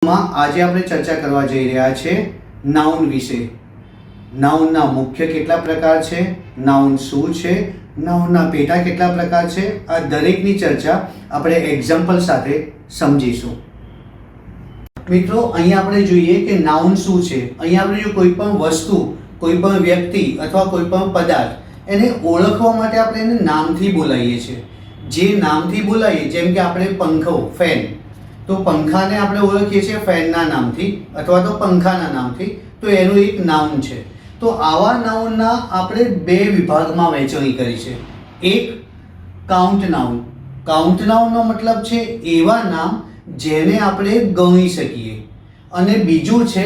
આજે આપણે ચર્ચા કરવા જઈ રહ્યા છે નાઉન વિશે. નાઉનના મુખ્ય કેટલા પ્રકાર છે, નાઉન શું છે, નાઉનના પેટા કેટલા પ્રકાર છે, આ દરેકની ચર્ચા આપણે એક્ઝામ્પલ સાથે સમજીશું. મિત્રો, અહીંયા આપણે જોઈએ કે નાઉન શું છે. અહીંયા આપણે જો કોઈ પણ વસ્તુ, કોઈ પણ વ્યક્તિ અથવા કોઈ પણ પદાર્થ એને ઓળખવા માટે આપણે એને નામથી બોલાવીએ છીએ. જે નામથી બોલાવીએ, જેમ કે આપણે પંખો, ફેન, તો પંખાને આપણે ઓળખીએ છીએ ફેનના નામથી અથવા તો પંખાના નામથી, તો એનું એક નાઉન છે. તો આવા નાઉનના આપણે બે વિભાગમાં વહેંચણી કરી છે. એક કાઉન્ટ નાઉન. કાઉન્ટ નાઉનનો મતલબ છે એવા નામ જેને આપણે ગણી શકીએ, અને બીજું છે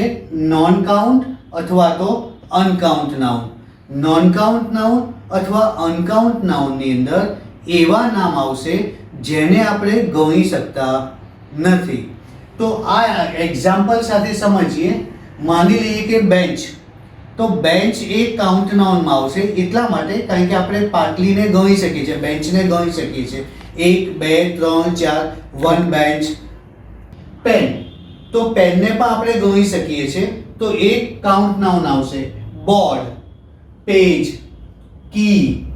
નોન કાઉન્ટ અથવા તો uncount noun. Non count noun અથવા અનકાઉન્ટ નાઉનની અંદર એવા નામ આવશે જેને આપણે ગણી શકતા નથી. તો આ એક્ઝામ્પલ સાથે સમજીએ. માની લઈએ કે બેન્ચ. તો બેન્ચ એ કાઉન્ટ નાઉનમાં આવશે એટલા માટે કારણ કે આપણે પાટલીને ગણી શકીએ છીએ, બેન્ચને ગણી શકીએ છીએ. 1 2 3 4 વન બેન્ચ. પેન, તો પેનને પણ આપણે ગણી શકીએ છીએ, તો એક કાઉન્ટ નાઉન આવશે. Board, page, key,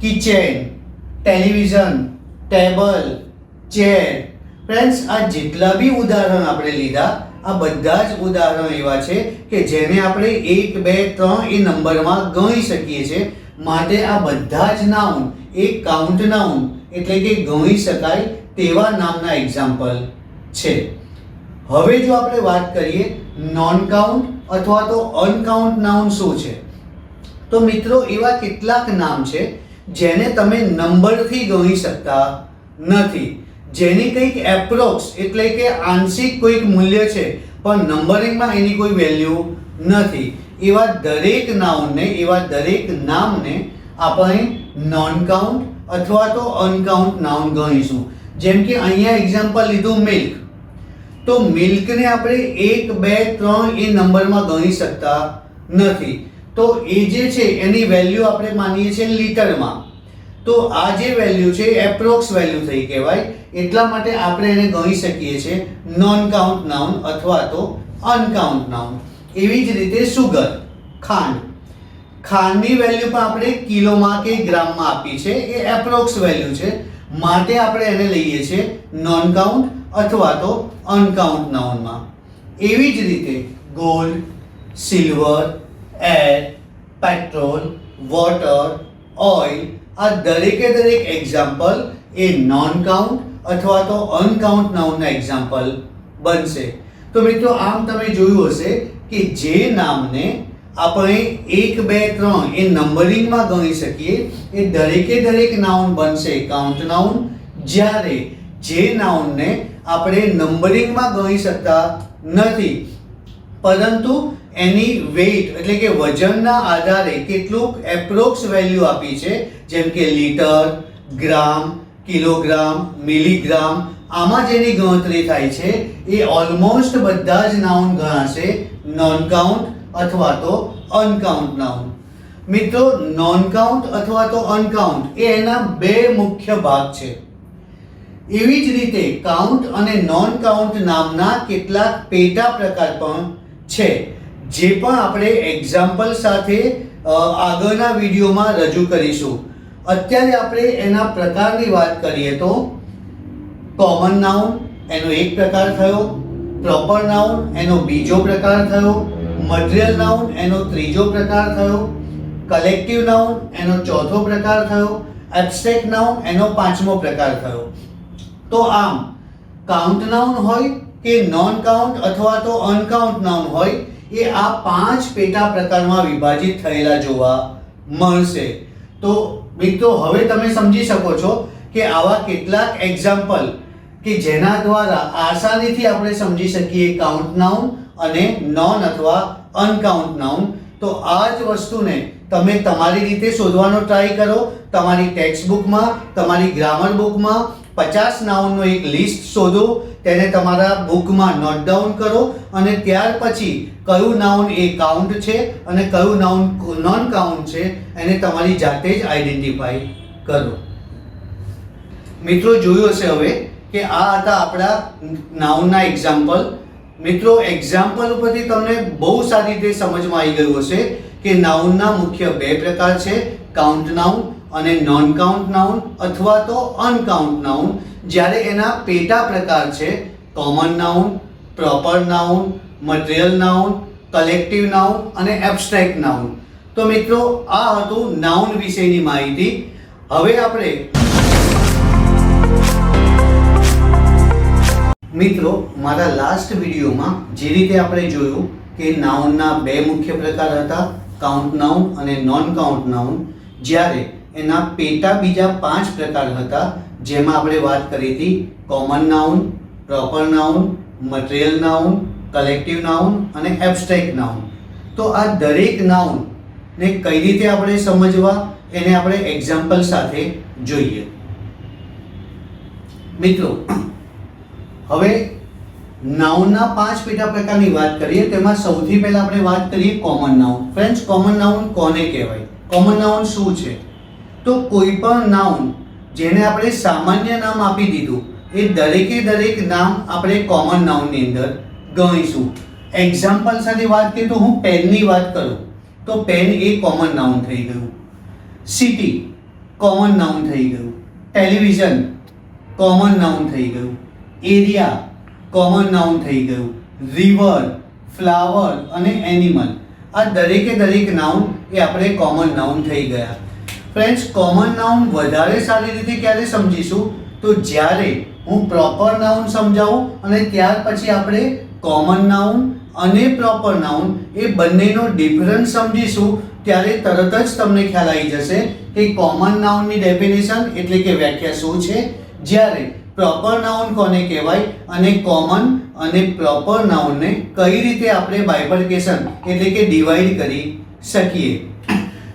kitchen, television, table, chair. Friends, આ જેટલા બી ઉદાહરણ આપણે લીધા, આ બધા જ ઉદાહરણ એવા છે કે જેને આપણે 1 2 3 એ નંબરમાં ગણી શકીએ છીએ. માટે આ બધા જ નાઉન એક કાઉન્ટ નાઉન એટલે કે ગણી શકાય તેવા નામના એક્ઝામ્પલ છે. હવે જો આપણે વાત કરીએ નોન કાઉન્ટ અથવા તો અનકાઉન્ટ નાઉન શું છે, તો મિત્રો એવા કેટલાક નામ છે જેને તમે નંબરથી ગણી શકતા નથી, જેની કંઈક એપ્રોક્સ એટલે કે આંશિક કોઈક મૂલ્ય છે પણ નંબરિંગમાં એની કોઈ વેલ્યુ નથી. એવા દરેક નાઉનને, એવા દરેક નામને આપણે નોન કાઉન્ટ અથવા તો અનકાઉન્ટ નાઉન ગણીશું. જેમ કે અહીંયા એક્ઝામ્પલ લીધું મિલ્ક. તો મિલ્કને આપણે 1 2 3 એ નંબરમાં ગણી શકતા નથી. તો એ જે છે એની વેલ્યુ આપણે માનીએ છીએ લીટરમાં. તો આ જે વેલ્યુ છે એપ્રોક્સ વેલ્યુ થઈ કહેવાય, એટલા માટે આપણે એને ગણી શકીએ છીએ નોન કાઉન્ટ નાઉન અથવા તો અનકાઉન્ટ નાઉન. એવી જ રીતે સુગર, ખાંડ. ખાંડની વેલ્યુ પણ આપણે કિલોમાં કે ગ્રામમાં આપી છે, એ એપ્રોક્સ વેલ્યુ છે, માટે આપણે એને લઈએ છીએ નોન કાઉન્ટ અથવા તો અનકાઉન્ટ નાઉનમાં. એવી જ રીતે gold, silver, air, petrol, water, oil, આ દરેકે દરેક એક્ઝામ્પલ એ નોન કાઉન્ટ અથવા તો અનકાઉન્ટ નાઉનના એક્ઝામ્પલ બનશે. તો મિત્રો, આમ તમે જોયું હશે કે જે નામને આપણે 1 2 3 એ નંબરિંગમાં ગણી શકીએ એ દરેકે દરેક નાઉન બનશે કાઉન્ટ નાઉન, જ્યારે જે નાઉનને આપણે નંબરિંગમાં ગણી શકતા નથી પરંતુ એની વેઇટ એટલે કે વજનના આધારે કેટલુંક એપ્રોક્સ વેલ્યુ આપી છે, જેમ કે લીટર, ગ્રામ, કિલોગ્રામ, મિલીગ્રામ, આમાં જેની ગણતરી થાય છે એ ઓલમોસ્ટ બધા જ નાઉન ગણાશે નોન કાઉન્ટ અથવા તો અનકાઉન્ટ નાઉન. મિત્રો, નોન કાઉન્ટ અથવા તો અનકાઉન્ટ એ એના બે મુખ્ય ભાગ છે. એવી જ રીતે કાઉન્ટ અને નોન કાઉન્ટ નામના કેટલાક પેટા પ્રકાર પણ છે, જે પણ આપણે એક્ઝામ્પલ સાથે આગળના વિડીયોમાં રજૂ કરીશું. અત્યારે આપણે એના પ્રકારની વાત કરીએ તો કોમન નાઉન એનો એક પ્રકાર થયો, પ્રોપર નાઉન એનો બીજો પ્રકાર થયો, મટીરિયલ નાઉન એનો ત્રીજો પ્રકાર થયો, કલેક્ટિવ નાઉન એનો ચોથો પ્રકાર થયો, એબ્સ્ટ્રેક્ટ નાઉન એનો પાંચમો પ્રકાર થયો. તો આમ કાઉન્ટ નાઉન હોય કે નોન કાઉન્ટ અથવા તો અનકાઉન્ટ નાઉન હોય, એ આ 5 પેટા પ્રકારમાં વિભાજિત થયેલા જોવા મળશે. તો મિત્રો, હવે તમે સમજી શકો છો કે આવા કેટલાક એક્ઝામ્પલ કે જેના દ્વારા આસાનીથી આપણે સમજી શકીએ કાઉન્ટ નાઉન અને નોન અથવા અનકાઉન્ટ નાઉન. તો આ જ વસ્તુને તમે તમારી રીતે શોધવાનો ટ્રાય કરો. તમારી ટેક્સ્ટ બુકમાં, તમારી ગ્રામર બુકમાં 50 નાઉનનો એક લિસ્ટ શોધો, તેને તમારા બુકમાં નોટ ડાઉન કરો અને ત્યાર પછી કયું નાઉન એ કાઉન્ટ છે અને કયું નાઉન નોન કાઉન્ટ છે એને તમારી જાતે જ આઈડેન્ટિફાઈ કરો. મિત્રો, જોયું હશે હવે કે આ હતા આપણા નાઉનના એક્ઝામ્પલ. મિત્રો એક્ઝામ્પલ ઉપરથી તમને બહુ સારી રીતે સમજમાં આવી ગયું હશે કે નાઉનના મુખ્ય બે પ્રકાર છે, કાઉન્ટ નાઉન અને નોન કાઉન્ટ નાઉન અથવા તો અનકાઉન્ટ નાઉન. જ્યારે એના પેટા પ્રકાર છે common noun, proper noun, material noun, collective noun અને એબ્સ્ટ્રેક્ટ નાઉન. તો મિત્રો આ હતું નાઉન વિશેની માહિતી. હવે આપણે મિત્રો મારા લાસ્ટ વિડીયોમાં જે રીતે આપણે જોયું કે નાઉનના બે મુખ્ય પ્રકાર હતા, કાઉન્ટ નાઉન અને નોન કાઉન્ટ નાઉન, જ્યારે એના પેટા બીજા 5 પ્રકાર હતા, જેમાં આપણે વાત કરી હતી common noun, proper noun, material noun, collective noun અને એબ્સ્ટ્રેક્ટ નાઉન. તો આ દરેક નાઉન ને કઈ રીતે આપણે સમજવા એને આપણે એક્ઝામ્પલ સાથે જોઈએ. મિત્રો હવે નાઉનના 5 પેટા પ્રકારની વાત કરીએ. તેમાં સૌથી પહેલા આપણે વાત કરીએ common noun. Friends, common noun કોને કહેવાય? કોમન નાઉન શું છે? તો કોઈ પણ નાઉન જેને આપણે સામાન્ય નામ આપી દીધું એ દરેકે દરેક નામ આપણે કોમન નાઉનની અંદર ગણીશું. એક્ઝામ્પલ સાથે વાત કરીએ તો હું પેનની વાત કરું તો પેન એ કોમન નાઉન થઈ ગયું. સિટી કોમન નાઉન થઈ ગયું. ટેલિવિઝન કોમન નાઉન થઈ ગયું. એરિયા કોમન નાઉન થઈ ગયું. રિવર, ફ્લાવર અને એનિમલ, આ દરેકે દરેક નાઉન એ આપણે કોમન નાઉન થઈ ગયા. ફ્રેન્ડ્સ, કોમન નાઉન વધારે સારી રીતે ક્યારે સમજીશું? તો જ્યારે હું પ્રોપર નાઉન સમજાવું અને ત્યાર પછી આપણે કોમન નાઉન અને પ્રોપર નાઉન એ બંનેનો ડિફરન્સ સમજીશું. ત્યારે તરત જ તમને ખ્યાલ આવી જશે કે કોમન નાઉનની ડેફિનેશન એટલે કે વ્યાખ્યા શું છે, જ્યારે પ્રોપર નાઉન કોને કહેવાય અને કોમન અને પ્રોપર નાઉનને કઈ રીતે આપણે બાયફર્કેશન એટલે કે ડિવાઈડ કરી શકીએ.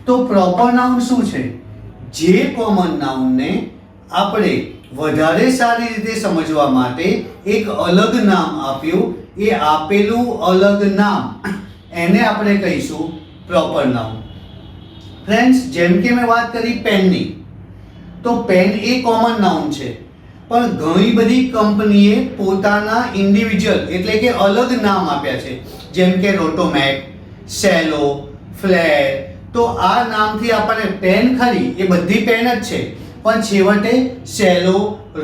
તો પ્રોપર નાઉન શું છે? જે કોમન નાઉનને આપણે વધારે સારી રીતે સમજવા માટે એક અલગ નામ આપ્યું, એ આપેલું અલગ નામ એને આપણે કહીશું પ્રોપર નાઉન. ફ્રેન્ડ્સ, જેમ કે મેં વાત કરી પેનની, તો પેન એ કોમન નાઉન છે, પણ ઘણી બધી કંપનીએ પોતાના ઇન્ડિવિજ્યુઅલ એટલે કે અલગ નામ આપ્યા છે, જેમ કે રોટોમેક, સેલો, ફ્લેર. તો આ નામથી આપણને પેન ખરી એ બધી પેન જ છે, પણ છેવટે સેલો,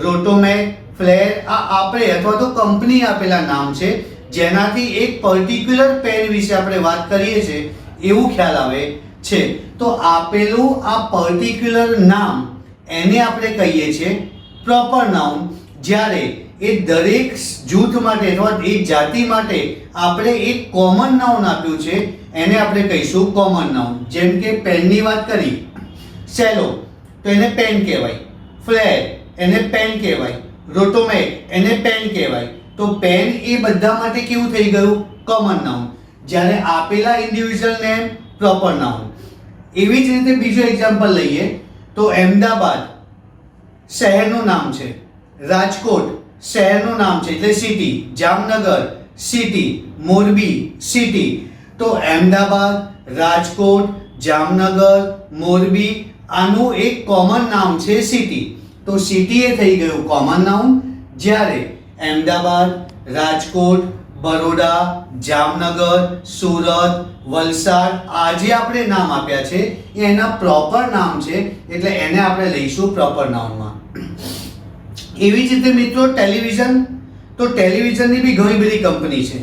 રોટોમેક, ફ્લેર આ આપણે અથવા તો કંપની આપેલા નામ છે, જેનાથી એક પર્ટિક્યુલર પેન વિશે આપણે વાત કરીએ છીએ એવું ખ્યાલ આવે છે. તો આપેલું આ પર્ટિક્યુલર નામ એને આપણે કહીએ છીએ પ્રોપર નાઉન. જ્યારે એ દરેક જૂથ માટે અથવા એક જાતિ માટે આપણે એક કોમન નાઉન આપ્યું છે એને આપણે કહીશું કોમન નાઉન. જેમ કે પેનની વાત કરી, સેલો તો એને પેન કહેવાય, ફ્લેર એને પેન કહેવાય, રોટોમેક એને પેન કહેવાય. તો પેન એ બધા માટે કેવું થઈ ગયું? Common noun. જ્યારે આપેલા ઇન્ડિવિજ્યુઅલ નેમ પ્રોપર નાઉન. એવી જ રીતે બીજું એક્ઝામ્પલ લઈએ તો અમદાવાદ શહેરનું નામ છે, રાજકોટ શહેરનું નામ છે એટલે city, Jamnagar city, Morbi city. તો અમદાવાદ, રાજકોટ, જામનગર, મોરબી આનું એક કોમન નામ છે સિટી. તો સિટી એ થઈ ગયું કોમન નાઉન. જ્યારે અમદાવાદ, રાજકોટ, બરોડા, જામનગર, સુરત, વલસાડ આ જે આપણે નામ આપ્યા છે એ એના પ્રોપર નામ છે, એટલે એને આપણે લઈશું પ્રોપર નાઉનમાં. એવી જ રીતે મિત્રો ટેલિવિઝન, તો ટેલિવિઝનની બી ઘણી બધી કંપની છે.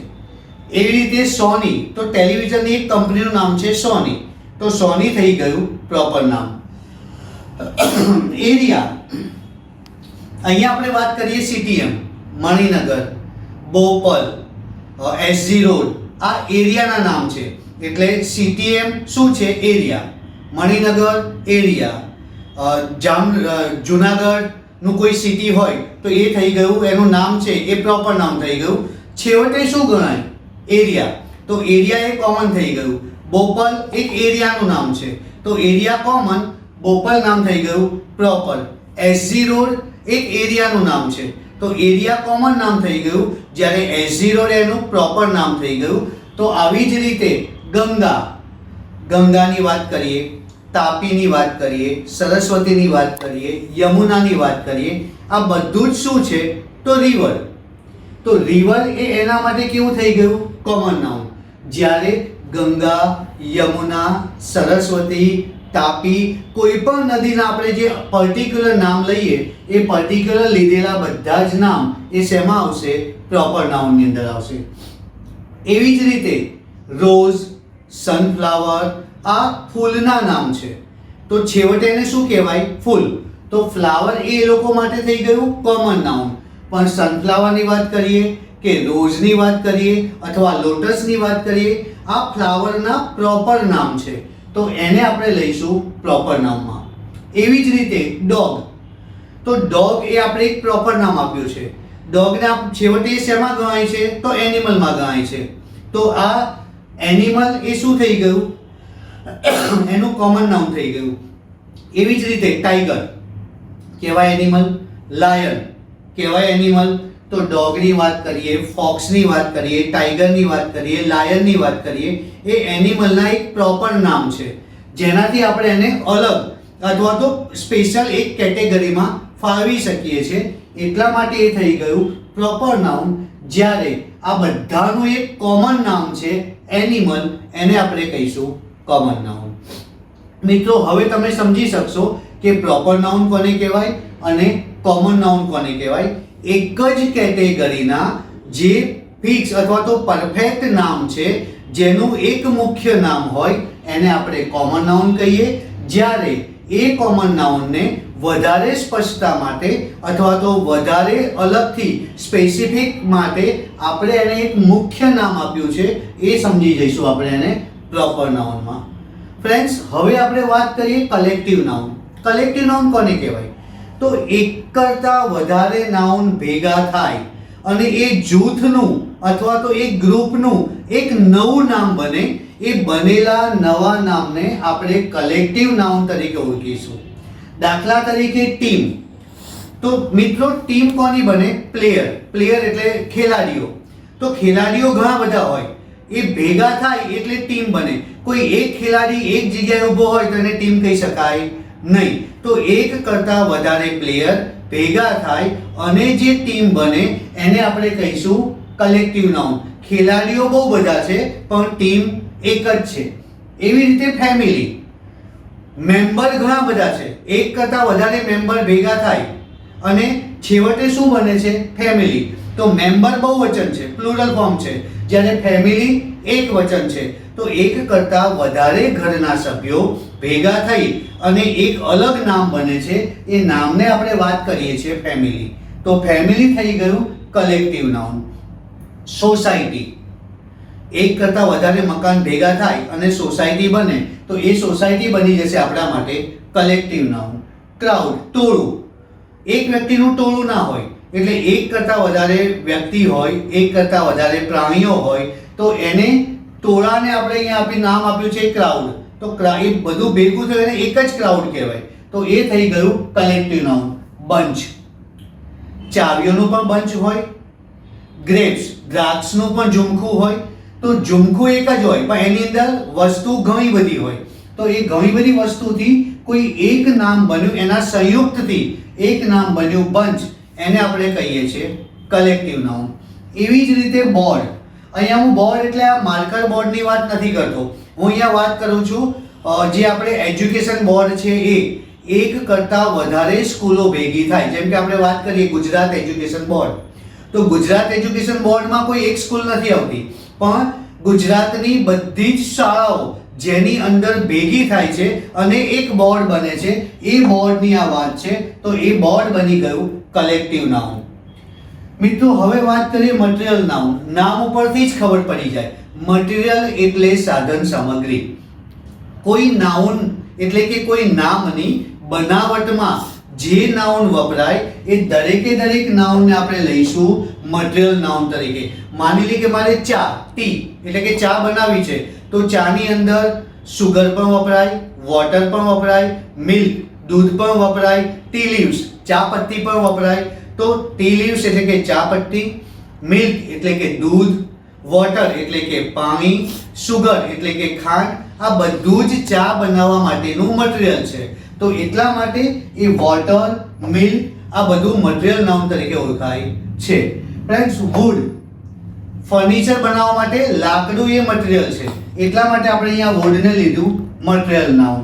એવી રીતે સોની, તો ટેલિવિઝનની એક કંપનીનું નામ છે સોની, તો સોની થઈ ગયું પ્રોપર નામ. એરિયા, અહીંયા આપણે વાત કરીએ CTM, Maninagar, Bopal, SG road આ એરિયાના નામ છે. એટલે સીટીએમ શું છે? એરિયા. મણિનગર એરિયા. જુનાગઢનું કોઈ સિટી હોય તો એ થઈ ગયું, એનું નામ છે એ પ્રોપર નામ થઈ ગયું. છેવટે શું ગણાય? એરિયા. તો એરિયા એ કોમન થઈ ગયું. બોપલ એક એરિયાનું નામ છે, તો એરિયા કોમન, બોપલ નામ થઈ ગયું પ્રોપર. એસજી રોડ એક એરિયાનું નામ છે, તો એરિયા કોમન નામ થઈ ગયું, જ્યારે એસજી રોડ એનું પ્રોપર નામ થઈ ગયું. તો આવી જ રીતે ગંગાની વાત કરીએ, તાપીની વાત કરીએ, સરસ્વતીની વાત કરીએ, યમુનાની વાત કરીએ, આ બધું જ શું છે? તો રિવર. તો રિવર એ એના માટે કેવું થઈ ગયું? Common noun. જ્યારે ગંગા, યમુના, સરસ્વતી, તાપી, કોઈ પણ નદીના આપણે જે પર્ટિક્યુલર નામ લઈએ એ પર્ટિક્યુલર લીધેલા બધા જ નામ એ શેમાં આવશે? પ્રોપર નાઉનની અંદર આવશે. એવી જ રીતે રોઝ, સનફ્લાવર આ ફૂલના નામ છે, તો છેવટે એને શું કહેવાય? ફૂલ. તો ફ્લાવર એ લોકો માટે થઈ ગયું કોમન નાઉન. પણ સનફ્લાવરની વાત કરીએ કે રોઝની વાત કરીએ અથવા લોટસની વાત કરીએ, આ ફ્લાવરના પ્રોપર નામ છે, તો એને આપણે લઈશું પ્રોપર નામમાં. એવી જ રીતે ડોગ, તો ડોગ એ આપણે એક પ્રોપર નામ આપ્યું છે. ડોગના છેવટે શેમાં ગણાય છે? તો એનિમલમાં ગણાય છે. તો આ એનિમલ એ શું થઈ ગયું? એનું કોમન નામ થઈ ગયું. એવી જ રીતે ટાઈગર કહેવાય એનિમલ, લાયન કહેવાય એનિમલ. તો ડોગની વાત કરીએ, ફોક્સની વાત કરીએ, ટાઈગરની વાત કરીએ, લાયનની વાત કરીએ, એ એનિમલના એક પ્રોપર નામ છે, જેનાથી આપણે એને અલગ અથવા તો સ્પેશિયલ એક કેટેગરીમાં ફાળવી શકીએ છીએ. એટલા માટે એ થઈ ગયું પ્રોપર નાઉન. જ્યારે આ બધાનું એક કોમન નામ છે એનિમલ, એને આપણે કહીશું કોમન નાઉન. મિત્રો, હવે તમે સમજી શકશો કે પ્રોપર નાઉન કોને કહેવાય અને કોમન નાઉન કોને કહેવાય. એક જ કેટેગરીના જે ફિક્સ અથવા તો પરફેક્ટ નામ છે, જેનું એક મુખ્ય નામ હોય, એને આપણે કોમન નાઉન કહીએ. જ્યારે એ કોમન નાઉનને વધારે સ્પષ્ટતા માટે અથવા તો વધારે અલગથી સ્પેસિફિક માટે આપણે એને એક મુખ્ય નામ આપ્યું છે, એ સમજી જઈશું આપણે એને પ્રોપર નાઉનમાં. ફ્રેન્ડ્સ, હવે આપણે વાત કરીએ કલેક્ટિવ નાઉન. કલેક્ટિવ નાઉન કોને કહેવાય? તો એક કરતાં વધારે નાઉન ભેગા થાય અને એ જૂથનું અથવા તો એક ગ્રુપનું એક નવું નામ બને, એ બનેલા નવા નામને આપણે કલેક્ટિવ નાઉન તરીકે ઓળખીશું. દાખલા તરીકે ટીમ. તો મિત્રો, ટીમ કોની બને? પ્લેયર. પ્લેયર એટલે ખેલાડીઓ. તો ખેલાડીઓ ઘણા બધા હોય, એ ભેગા થાય એટલે ટીમ બને. કોઈ એક ખેલાડી એક જગ્યાએ ઊભો હોય તો એને ટીમ કહી શકાય નહીં. તો એક કરતાં વધારે પ્લેયર ભેગા થાય અને જે ટીમ બને એને આપણે કહીશું કલેક્ટિવ નાઉન. ખેલાડીઓ બહુ બધા છે પણ ટીમ એક જ છે. એવી રીતે ફેમિલી. મેમ્બર ઘણા બધા છે, એક કરતાં વધારે મેમ્બર ભેગા થાય અને છેવટે શું બને છે? ફેમિલી. તો મેમ્બર બહુવચન છે, પ્લુરલ ફોર્મ છે, જ્યારે ફેમિલી એક વચન છે. તો એક કરતાં વધારે ઘરના સભ્યો ભેગા થઈ અને એક અલગ નામ બને છે, એ નામને આપણે વાત કરીએ છીએ ફેમિલી. તો ફેમિલી થઈ ગયું કલેક્ટિવ નાઉન. સોસાયટી. એક કરતાં વધારે મકાન ભેગા થાય અને સોસાયટી બને, તો એ સોસાયટી બની જશે આપણા માટે કલેક્ટિવ નાઉન. ક્રાઉડ, ટોળું. એક વ્યક્તિનું ટોળું ના હોય, એટલે એક કરતાં વધારે વ્યક્તિ હોય, એક કરતાં વધારે પ્રાણીઓ હોય, તો એને ટોળાને આપણે અહીંયા આપી નામ આપ્યું છે ક્રાઉડ. તો એ બધું ભેગું થયું એને એક જ ક્રાઉડ કહેવાય. તો એ થઈ ગયું કલેક્ટિવ નાઉન. બંચ. ચાવીઓનું પણ બંચ હોય. ગ્રેપ્સ, દ્રાક્ષનું પણ ઝુમખું હોય. તો ઝુમખું એક જ હોય પણ એની અંદર વસ્તુ ઘણી બધી હોય. તો એ ઘણી બધી વસ્તુથી કોઈ એક નામ બન્યું, એના સંયુક્તથી એક નામ બન્યું બંચ, એને આપણે કહીએ છીએ કલેક્ટિવ નાઉન. એવી જ રીતે બોર્ડ. અહીંયા હું બોર્ડ એટલે આ માર્કર બોર્ડની વાત નથી કરતો. હું અહીંયા વાત કરું છું જે આપણે એજ્યુકેશન બોર્ડ છે, એ એક કરતાં વધારે સ્કૂલો ભેગી થાય. જેમ કે આપણે વાત કરીએ ગુજરાત એજ્યુકેશન બોર્ડ. તો ગુજરાત એજ્યુકેશન બોર્ડમાં કોઈ એક સ્કૂલ નથી આવતી, પણ ગુજરાતની બધી જ શાળાઓ જેની અંદર ભેગી થાય છે અને એક બોર્ડ બને છે, એ બોર્ડની આ વાત છે. તો એ બોર્ડ બની ગયું કલેક્ટિવ નાઉન. મિત્રો, હવે વાત કરીએ મટીરિયલ નાઉન. નામ ઉપરથી જ ખબર પડી જાય. મટીરિયલ એટલે સાધન સામગ્રી. કોઈ નાઉન એટલે કે કોઈ નામની બનાવટમાં જે નાઉન વપરાય એ દરેકે દરેક નાઉનને આપણે લઈશું મટીરિયલ નાઉન તરીકે. માની લે કે મારે ચા, ટી એટલે કે ચા બનાવી છે, તો ચાની અંદર સુગર પણ વપરાય, વોટર પણ વપરાય, મિલ્ક દૂધ પણ વપરાય, ટી લીવ્સ ચા પત્તી પણ વપરાય. તો ટી લીવ્સ એટલે કે ચા પત્તી, મિલ્ક એટલે કે દૂધ, વોટર એટલે કે પાણી, સુગર એટલે કે ખાંડ, આ બધું જ ચા બનાવવા માટેનું મટીરિયલ છે. તો એટલા માટે એ વોટર, મિલ્ક આ બધું મટીરિયલ નાઉન તરીકે ઓળખાય છે. ફ્રેન્ડ્સ વુડ, ફર્નિચર બનાવવા માટે લાકડું એ મટીરિયલ છે, એટલા માટે આપણે અહીંયા વુડને લીધું મટીરિયલ નાઉન.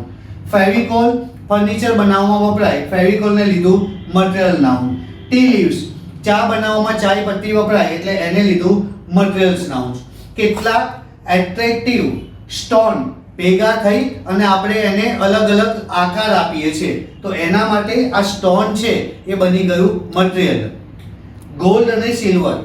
ફેવિકોલ, ફર્નિચર બનાવવામાં વપરાય, ફેવિકોલને લીધું મટીરિયલ નાઉન. ટી લીવ્સ, ચા બનાવવામાં ચાય પત્તી વપરાય એટલે એને લીધું મટીરિયલ્સ નાઉન. કેટલાક એટ્રેક્ટિવ સ્ટોન ભેગા થઈ અને આપણે એને અલગ અલગ આકાર આપીએ છીએ તો એના માટે આ સ્ટોન છે એ બની ગયું મટીરિયલ. ગોલ્ડ અને સિલ્વર,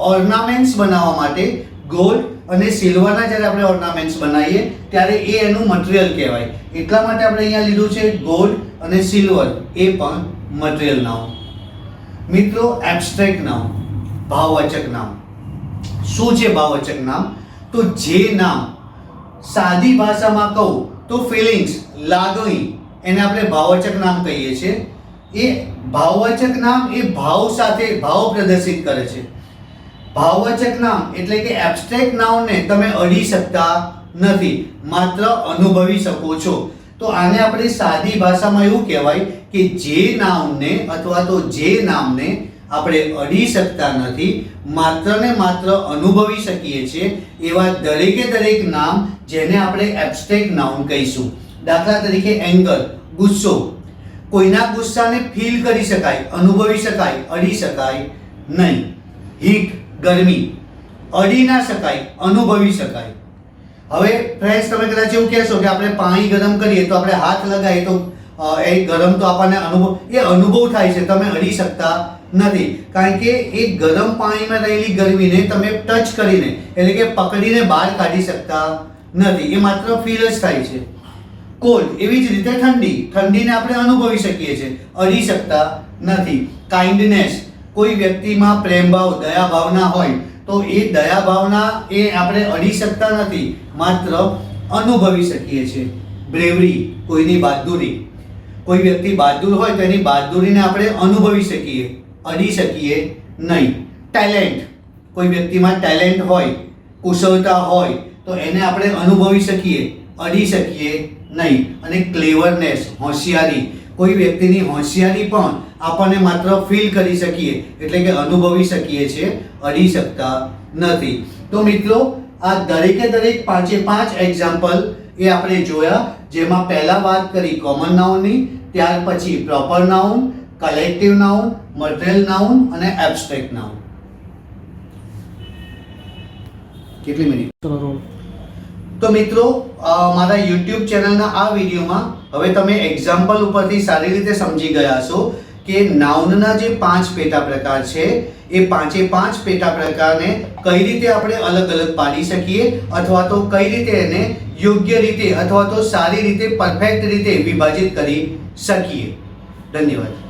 ઓર્નામેન્ટ્સ બનાવવા માટે ગોલ્ડ અને સિલ્વરના જ્યારે આપણે ઓર્નામેન્ટ્સ બનાવીએ ત્યારે એ એનું મટીરિયલ કહેવાય, એટલા માટે આપણે અહીંયા લીધું છે ગોલ્ડ અને સિલ્વર, એ પણ મટીરિયલ નાઉન. મિત્રો એબ્સ્ટ્રેક્ટ નાઉન, ભાવવાચક નામ. શું છે ભાવવાચક નામ? તો જે નામ સાદી ભાષામાં કહું તો ફિલિંગ્સ, લાગણી, એને આપણે ભાવવાચક નામ કહીએ છીએ. એ ભાવવાચક નામ એ ભાવ સાથે ભાવ પ્રદર્શિત કરે છે. ભાવવાચક નામ એટલે કે એબ્સ્ટ્રેક્ટ નાઉનને તમે અડી શકતા નથી, માત્ર અનુભવી શકો છો. તો આને આપણે સાદી ભાષામાં એવું કહેવાય કે જે નાઉનને અથવા તો જે નામને આપણે અડી શકતા નથી, માત્ર ને માત્ર અનુભવી શકીએ છીએ, એવા દરેકે દરેક નામ જેને આપણે એબ્સ્ટ્રેક્ટ નાઉન કહીશું. દાખલા તરીકે એંગર, ગુસ્સો, કોઈના ગુસ્સાને ફીલ કરી શકાય, અનુભવી શકાય, અડી શકાય નહીં. હીટ, ગરમી, અડી ના શકાય, અનુભવી શકાય. હવે ફ્રેન્ડ્સ તમે કદાચ એવું કહેશો કે આપણે પાણી ગરમ કરીએ તો આપણે હાથ લગાવીએ તો એ ગરમ તો આપણને અનુભવ થાય છે, તમે અડી શકતા નથી, કારણ કે એ ગરમ પાણીમાં રહેલી ગરમીને તમે ટચ કરીને એટલે કે પકડીને બહાર કાઢી શકતા નથી, એ માત્ર ફીલ જ થાય છે. કોલ્ડ, એવી જ રીતે ઠંડી, ઠંડીને આપણે અનુભવી શકીએ છીએ, અડી શકતા નથી. કાઇન્ડનેસ, કોઈ વ્યક્તિમાં પ્રેમ ભાવ, દયા ભાવના હોય તો એ દયા ભાવના એ આપણે અડી શકતા નથી, માત્ર અનુભવી શકીએ છીએ. બ્રેવરી, કોઈની બહાદુરી, કોઈ વ્યક્તિ બહાદુર હોય તો એની બહાદુરીને આપણે અનુભવી શકીએ, અડી શકીએ નહીં. ટેલેન્ટ, કોઈ વ્યક્તિમાં ટેલેન્ટ હોય, કુશળતા હોય તો એને આપણે અનુભવી શકીએ, અડી શકીએ નહીં. અને ક્લેવરનેસ, હોશિયારી, કોઈ વ્યક્તિની હોશિયારી પણ આપણને માત્ર ફીલ કરી શકીએ એટલે કે અનુભવી શકીએ છીએ, અડી શકતા નથી. તો મિત્રો આ દરેકે દરેક 5 એક્ઝામ્પલ એ આપણે જોયા, જેમાં પહેલા વાત કરી કોમન નાઉનની, ત્યાર પછી proper noun, collective noun, material noun અને એબ્સ્ટ્રેક્ટ નાઉન. કેટલી મિનિટ? તો મિત્રો મારા YouTube ચેનલના આ વિડીયોમાં હવે તમે એક્ઝામ્પલ ઉપરથી સારી રીતે સમજી ગયા છો કે નાઉનના જે 5 પેટા પ્રકાર છે એ 5 પેટા પ્રકારને કઈ રીતે આપણે અલગ અલગ પાડી શકીએ અથવા તો કઈ રીતે એને યોગ્ય રીતે અથવા તો સારી રીતે પરફેક્ટ રીતે વિભાજિત કરી શકીએ. ધન્યવાદ.